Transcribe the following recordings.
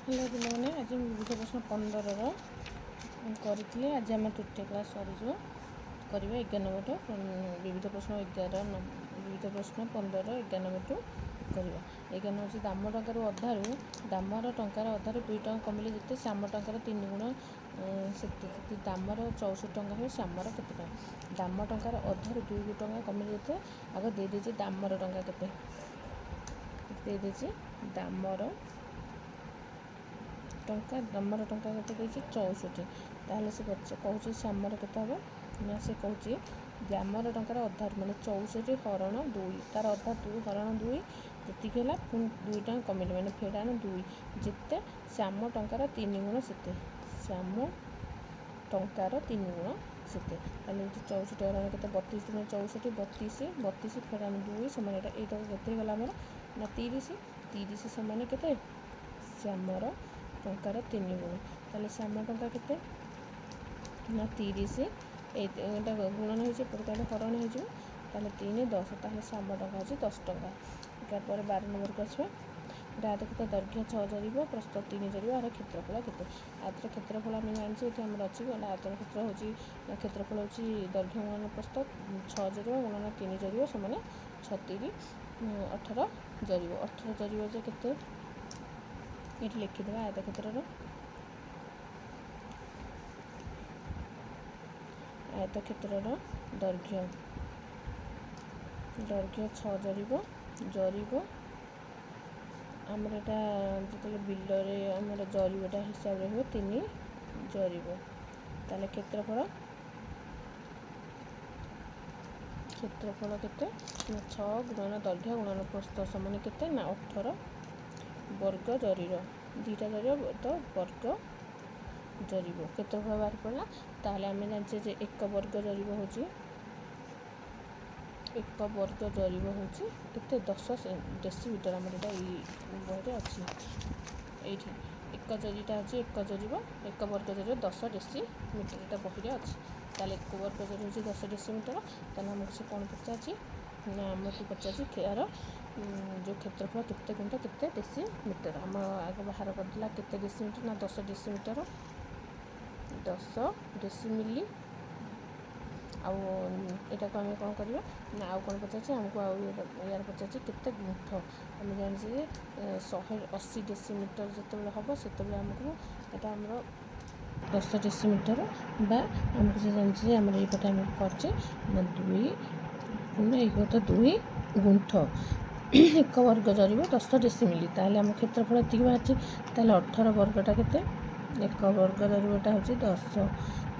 Hello पिलाने आज विविध प्रश्न 15 करी आज आम तृतीय क्लास सरीज करेंगे 11 नंबर विविध प्रश्न 11 विविध प्रश्न 15 11 नंबर टू करवा 11 नंबर से दाम टंकार अधारू दामर टंकार अधारू 2 टଙ୍କା कमिले जिते श्याम टंकार 3 गुण से दामर 64 टଙ୍କା हुए श्यामर केते टଙ୍କା दाम टंकार अधारू 2 टଙ୍କା कमिले जिते आग दे देछि दामर टंका केते दे देछि दामर टंका दामर टंका केते देछि 64 ताहले से कहूँ श्यामर केते हम ना से कहूँ दामर टंकार अधार माने 64 हरण 2 तार अधा 2 हरण 2 जी है पुणी 2 टଙ୍କା कमिले मैंने फेराण 2 जिते श्याम टंकार 3 गुण से श्याम टंकार 3 गुण से 64 हरण के 32 गुण 64 32 32 फेराण 2 सामान ये गला आमर ना 30 30 सामान के श्यामर टंकार 3 गुण ताले श्याम टंका केते ना 30 एटा गुणन हो हरण हो 3 10 ताले श्याम टंका हो 10 टंका यार पर 12 नंबर को आसवा आद केते दैर्घ्य 6 जरिब प्रस्थ 3 जरिब आर क्षेत्रफल केते आदर क्षेत्रफल आम जानी ये आम अच्छी आदर क्षेत्र हो क्षेत्रफल हो दैर्घ्य गुणन प्रस्थ 6 जरिब गुणन 3 जरिब से 36 18 जरिब 18 जरिब जे केते ये लिखिदे आयत क्षेत्र आयत क्षेत्र दैर्घ्य दैर्घ्य 6 जरिब जरिब आमर यहाँ जो बिलरे आमर जरिबटा हिसाब से हुए 3 जरिब ताले क्षेत्रफल क्षेत्रफल केते 6 गुणन दैर्घ्य गुणन प्रस्थ समान केते ना 18 वर्ग जरिर 2टा जरिब तो वर्ग जरिब क्षेत्रफल बाहर पड़ा ताहले आम जाने एक वर्ग जरिब हो 1 वर्ग जरिब हो 10 डेसीमीटर आम बहरे अच्छी ये एक जरिटा हो 1 जरिब 1 वर्ग जरिब 10 डेसीमीटर यहाँ बहरे अच्छी ताले 1 वर्ग जरिब हो 10 डेसीमीटर ताहले आमको से कौन पचार ना आमको पचार यार जो क्षेत्रफल केते गुंठा केते डेसीमीटर आम आगे बाहर करदेला केते डेसीमीटर ना 10 डेसीमीटर 10 डेसीमिली आउ यहाँ को आम कौन करवा ना आउ कौन पचार आमको यार पचार केते गुंठ आम जानी 180 डेसीमीटर जो हम से आमको यहाँ आमर 10 डेसीमीटर बा आमको से जानी आम ये आम करचे ना 2 गुण 2 गुंठ 1 वर्ग जरिब 10 डेसीमिली ताहले आम क्षेत्रफल ये बाहर ताहले 18 वर्गटा केते 1 वर्ग जरिबटा हो 10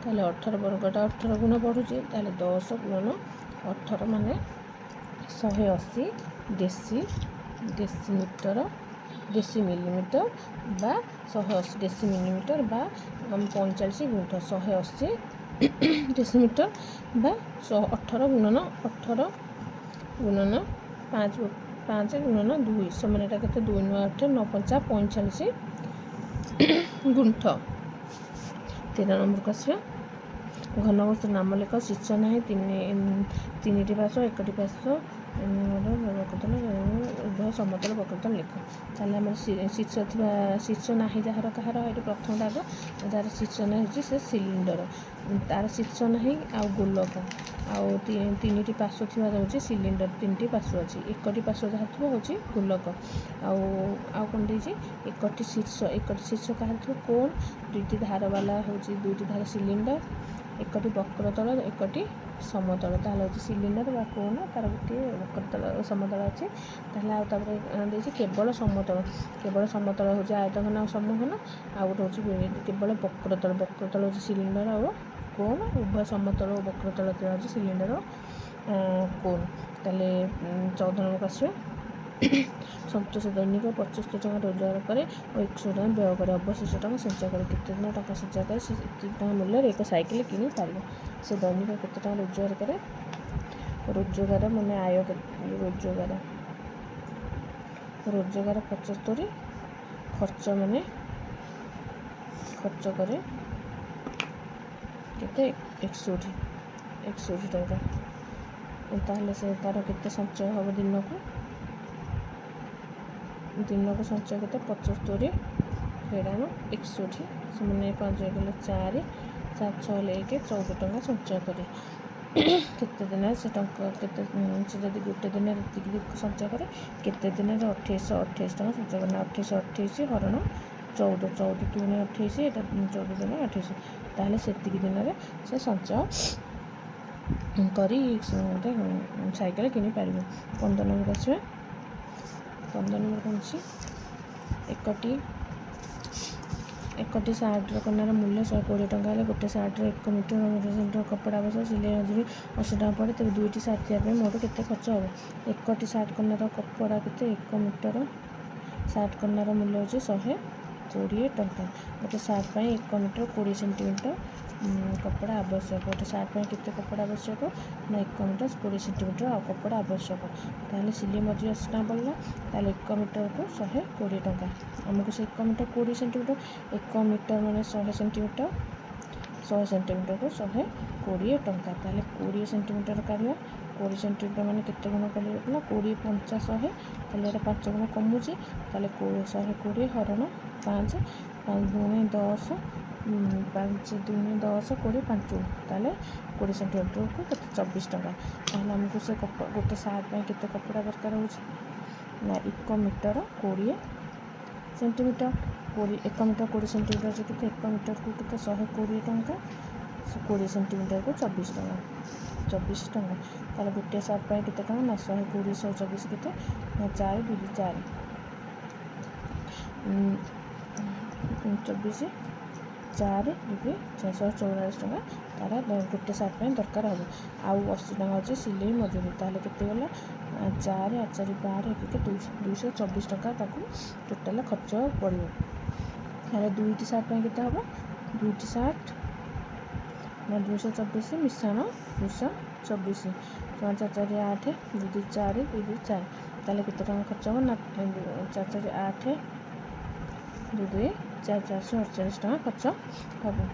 ताहले 18 वर्गटा 18 गुण बढ़ुचे ताहले 10 गुणन 18 माने 180 डेसीमीटर डेसीमिलीमीटर बा 180 डेसीमिलीमीटर बा 45 गुंठ 180 डेसीमीटर बा 18 गुणन 5 5 गुणन 2 समान यहाँ के 2 9 8 9 5 45 गुंठ 13 नंबर को आसवा घनबस्तु नाम लेख शीर्ष ना 3टी पार्श्व 1टी पार्श्व उभय समतल वक्रतल लेख ताले आम शीर्ष ना जार कहार ये प्रथम दाग जार शीर्ष ना हो सिलिंडर तार शीर्ष ना आ गोलक आउ 3टी पार्श्व थी जाऊँगी सिलिंडर 3टी पार्श्व अच्छी 1टी पार्श्व जहाँ थो हूँ गोलक आउ कौन देती 1टी शीर्ष कहार थो कोण 2टी धार वाला हूँ 2टी धार सिलिंडर 1टी वक्रतल 1टी समतल ताहले हूँ सिलिंडर बा कोण तार गोटे वक्रतल समतल अच्छे ताहले केवल समतल हूँ आयतघन और समघन आ गोटे हूँ केवल वक्रतल वक्रतल हूँ सिलिंडर और कोण उभय समतल और वक्रतल हूँ सिलिंडर कोण ताहले 14 नंबर आसवे संतोष दैनिक 75 टଙ୍କା रोजगार करे और 100 टଙ୍କା व्यय करे अवशिष्ट टଙ୍କା संचय करे केते टଙ୍କା संचय करे से 3 टଙ୍କା मूल्य एक साइकिल किनी पारिबो से दैनिक केते टଙ୍କା रोजगार करे रोजगार माने आय रोजगार 75 खर्च माने खर्च करे केते 61 टଙ୍କା ताहले से तार केते संचय हम दिन को संचय केते 75 ଫେରାଣ 61 ସେମାନେ 5 ଗଲେ 4 7 6 ହେଲେ 1 14 ଟଙ୍କା ସଞ୍ଚୟ କରେ। କେତେ ଦିନରେ ସେ ଟଙ୍କା କେତେ ସେ ଯଦି ଗୋଟେ ଦିନରେ ଏତିକି ସଞ୍ଚୟ କରେ କେତେ ଦିନରେ 2828 ଟଙ୍କା ସଞ୍ଚୟ କରେ ନା 2828 ହରଣ 14 14 ଦୁଗୁଣେ 28 ଏଇଟା 14 ଦୁଗୁଣେ 28 ତାହେଲେ ସେତିକି ଦିନରେ ସେ ସଞ୍ଚୟ କରି ଗୋଟେ ସାଇକେଲ କିଣିପାରିବେ। 15 ନମ୍ବର ଆସିବା 15 ନମ୍ବର କ'ଣ ଅଛି एकटी सार्टर कनार मूल्य 120 टଙ୍କା हेल्ले गोटे सार्टर 1 मीटर कपड़ा आवश्यक सिलाई मजूरी 80 टଙ୍କା पड़े तेज 2टी सार्ट थी मोट के खर्च हम। एकटी सार्ट कनार कपड़ा के 1 मीटर सार्ट कनार मूल्य हो 120 टଙ୍କା गोटे सार्ट पर 1 मीटर 20 सेंटीमीटर कपड़ा आवश्यक गोटे सार्ट पर केते कपड़ा आवश्यक ना 1 मीटर 20 सेंटीमीटर आ कपड़ा आवश्यक ताहले सिलाई मजूरी 80 टଙ୍କା पड़ला ताहले 1 मीटर को 120 टଙ୍କା आमको से 1 मीटर 20 सेंटीमीटर 1 मीटर माने 100 सेंटीमीटर को 120 टଙ୍କା ताहले 20 सेंटीमीटर काढिया 20 सेंटीमीटर माने केते गुण कले 20 50 100 ताहले एटा 5 गुण कमुची ताहले 120 हरण 5 5 दुने 10 5 दुने 10 20 5 ताहले 20 सेंटीमीटर को 24 टଙ୍କା ताहले हमको से गोटे सार्ट पे केते कपड़ा दरकार होची ना 1 मीटर 20 सेंटीमीटर 1 मीटर 20 सेंटीमीटर जो केते 1 मीटर को केते 120 टଙ୍କା 20 सेंटीमीटर को 24 टଙ୍କା ताहले गोटे सार्ट पे केते टଙ୍କା ना 120 124 केते 4 2 4 24 4 2 444 टଙ୍କା तार गोटे सार्ट पे दरकार हम आउ 80 टଙ୍କା अच्छे सिलाई मजूरी ताहले केते गला 4 8 4 12 के 224 टଙ୍କା ताकू टोटाल खर्च पड़ो ताहले 2टी सार्ट पे केते हम 2टी सार्ट ना 224 मिश्रण 224 5 4 8 2 4 2 4 ताहले केते टଙ୍କା खर्च हम ना 4 4 8 2 4 448 टଙ୍କା खर्च हम।